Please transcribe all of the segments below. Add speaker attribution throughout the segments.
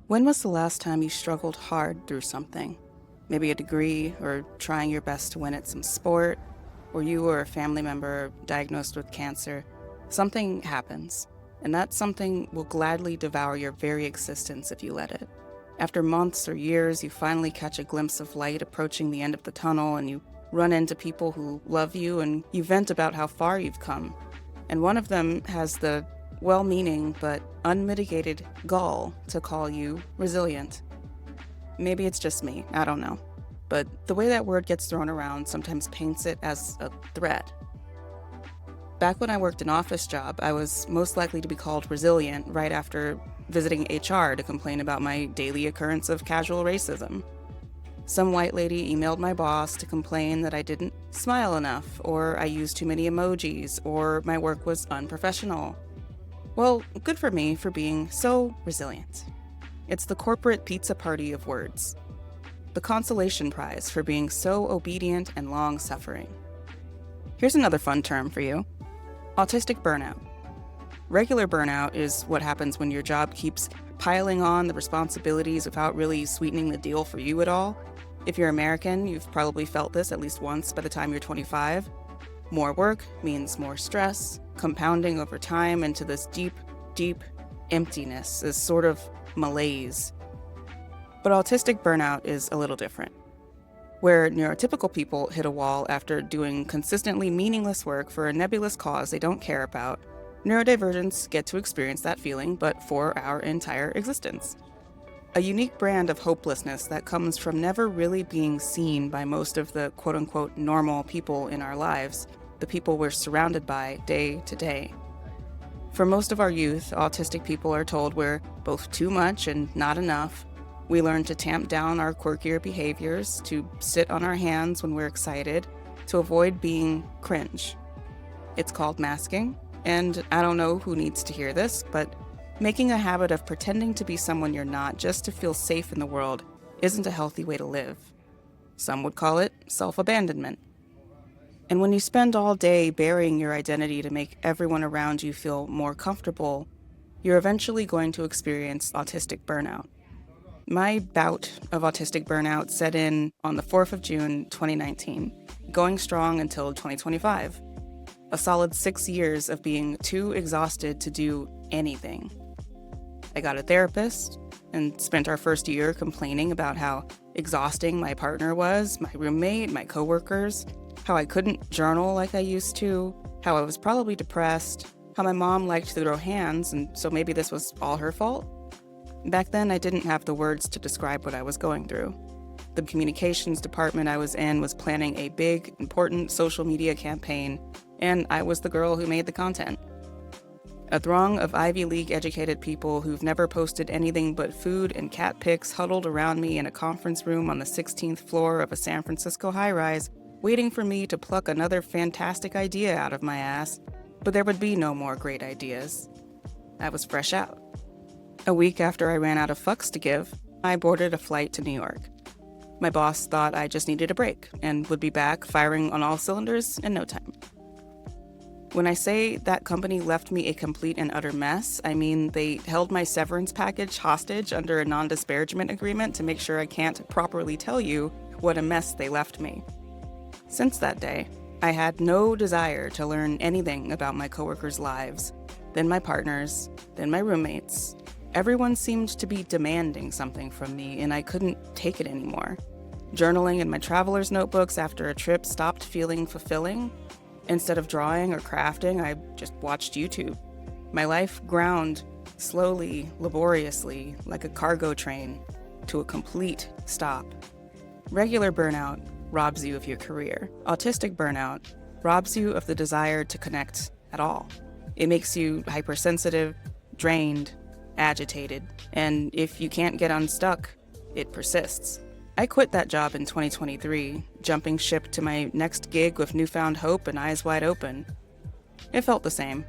Speaker 1: When was the last time you struggled hard through something? Maybe a degree, or trying your best to win at some sport, or you or a family member diagnosed with cancer. Something happens, and that something will gladly devour your very existence if you let it. After months or years, you finally catch a glimpse of light approaching the end of the tunnel, and you run into people who love you, and you vent about how far you've come. And one of them has the well-meaning but unmitigated gall to call you resilient. Maybe it's just me, I don't know. But the way that word gets thrown around sometimes paints it as a threat. Back when I worked an office job, I was most likely to be called resilient right after visiting HR to complain about my daily occurrence of casual racism. Some white lady emailed my boss to complain that I didn't smile enough, or I used too many emojis, or my work was unprofessional. Well, good for me for being so resilient. It's the corporate pizza party of words. The consolation prize for being so obedient and long-suffering. Here's another fun term for you. Autistic burnout. Regular burnout is what happens when your job keeps piling on the responsibilities without really sweetening the deal for you at all. If you're American, you've probably felt this at least once by the time you're 25. More work means more stress, compounding over time into this deep, deep emptiness, this sort of malaise. But autistic burnout is a little different. Where neurotypical people hit a wall after doing consistently meaningless work for a nebulous cause they don't care about, neurodivergents get to experience that feeling, but for our entire existence. A unique brand of hopelessness that comes from never really being seen by most of the quote-unquote normal people in our lives, the people we're surrounded by day to day. For most of our youth, autistic people are told we're both too much and not enough. We learn to tamp down our quirkier behaviors, to sit on our hands when we're excited, to avoid being cringe. It's called masking, and I don't know who needs to hear this, but making a habit of pretending to be someone you're not just to feel safe in the world isn't a healthy way to live. Some would call it self-abandonment. And when you spend all day burying your identity to make everyone around you feel more comfortable, you're eventually going to experience autistic burnout. My bout of autistic burnout set in on the 4th of June, 2019, going strong until 2025. A solid 6 years of being too exhausted to do anything. I got a therapist and spent our first year complaining about how exhausting my partner was, my roommate, my coworkers, how I couldn't journal like I used to, how I was probably depressed, how my mom liked to throw hands, and so maybe this was all her fault. Back then, I didn't have the words to describe what I was going through. The communications department I was in was planning a big, important social media campaign, and I was the girl who made the content. A throng of Ivy League educated people who've never posted anything but food and cat pics huddled around me in a conference room on the 16th floor of a San Francisco high-rise, waiting for me to pluck another fantastic idea out of my ass, but there would be no more great ideas. I was fresh out. A week after I ran out of fucks to give, I boarded a flight to New York. My boss thought I just needed a break and would be back firing on all cylinders in no time. When I say that company left me a complete and utter mess, I mean they held my severance package hostage under a non-disparagement agreement to make sure I can't properly tell you what a mess they left me. Since that day, I had no desire to learn anything about my coworkers' lives, then my partners, then my roommates. Everyone seemed to be demanding something from me, and I couldn't take it anymore. Journaling in my traveler's notebooks after a trip stopped feeling fulfilling. Instead of drawing or crafting, I just watched YouTube. My life ground slowly, laboriously, like a cargo train, to a complete stop. Regular burnout robs you of your career. Autistic burnout robs you of the desire to connect at all. It makes you hypersensitive, drained, agitated, and if you can't get unstuck, it persists. I quit that job in 2023, jumping ship to my next gig with newfound hope and eyes wide open. It felt the same.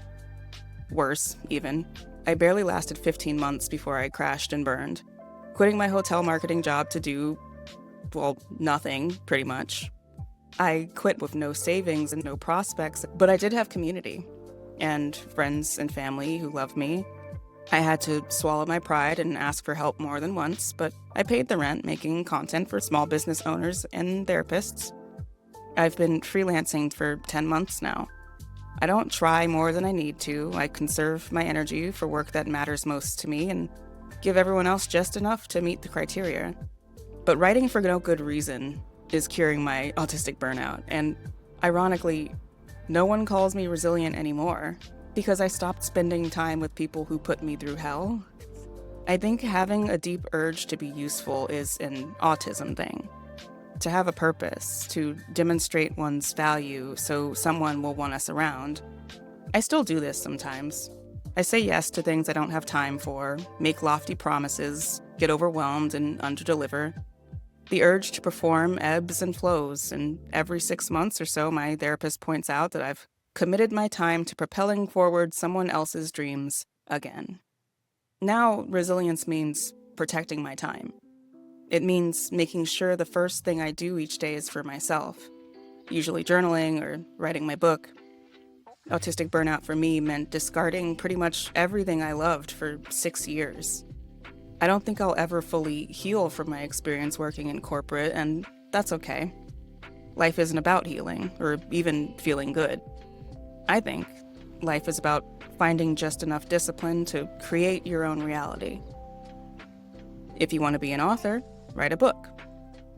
Speaker 1: Worse, even. I barely lasted 15 months before I crashed and burned, quitting my hotel marketing job to do, well, nothing, pretty much. I quit with no savings and no prospects, but I did have community, and friends and family who loved me. I had to swallow my pride and ask for help more than once, but I paid the rent making content for small business owners and therapists. I've been freelancing for 10 months now. I don't try more than I need to. I conserve my energy for work that matters most to me and give everyone else just enough to meet the criteria. But writing for no good reason is curing my autistic burnout, and ironically, no one calls me resilient anymore because I stopped spending time with people who put me through hell. I think having a deep urge to be useful is an autism thing. To have a purpose, to demonstrate one's value so someone will want us around. I still do this sometimes. I say yes to things I don't have time for, make lofty promises, get overwhelmed and underdeliver. The urge to perform ebbs and flows, and every 6 months or so my therapist points out that I've committed my time to propelling forward someone else's dreams again. Now, resilience means protecting my time. It means making sure the first thing I do each day is for myself, usually journaling or writing my book. Autistic burnout for me meant discarding pretty much everything I loved for 6 years. I don't think I'll ever fully heal from my experience working in corporate, and that's okay. Life isn't about healing or even feeling good. I think life is about finding just enough discipline to create your own reality. If you want to be an author, write a book.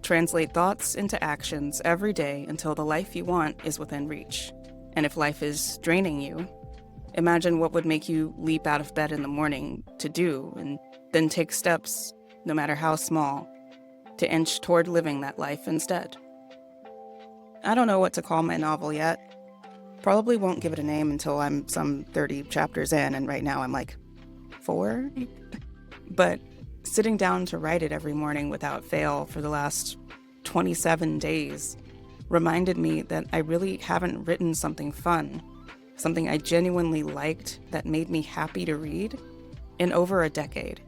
Speaker 1: Translate thoughts into actions every day until the life you want is within reach. And if life is draining you, imagine what would make you leap out of bed in the morning to do, and then take steps, no matter how small, to inch toward living that life instead. I don't know what to call my novel yet. Probably won't give it a name until I'm some 30 chapters in, and right now I'm like 4. But sitting down to write it every morning without fail for the last 27 days reminded me that I really haven't written something fun, something I genuinely liked that made me happy to read, in over a decade.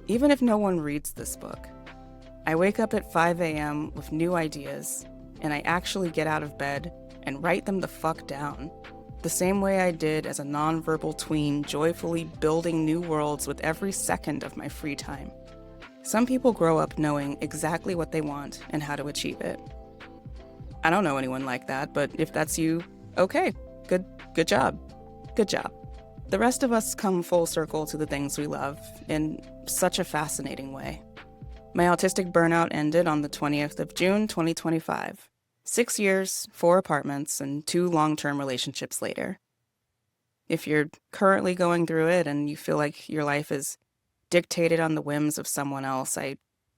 Speaker 1: Even if no one reads this book, I wake up at 5 a.m. with new ideas, and I actually get out of bed and write them the fuck down, the same way I did as a nonverbal tween, joyfully building new worlds with every second of my free time. Some people grow up knowing exactly what they want and how to achieve it. I don't know anyone like that, but if that's you, okay, good job. Good job. The rest of us come full circle to the things we love in such a fascinating way. My autistic burnout ended on the 20th of June, 2025. 6 years, 4 apartments, and 2 long-term relationships later. If you're currently going through it and you feel like your life is dictated on the whims of someone else, I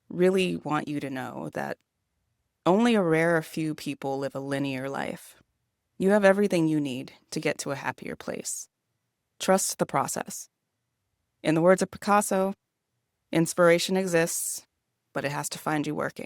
Speaker 1: really want you to know that only a rare few people live a linear life. You have everything you need to get to a happier place. Trust the process. In the words of Picasso, inspiration exists, but it has to find you working.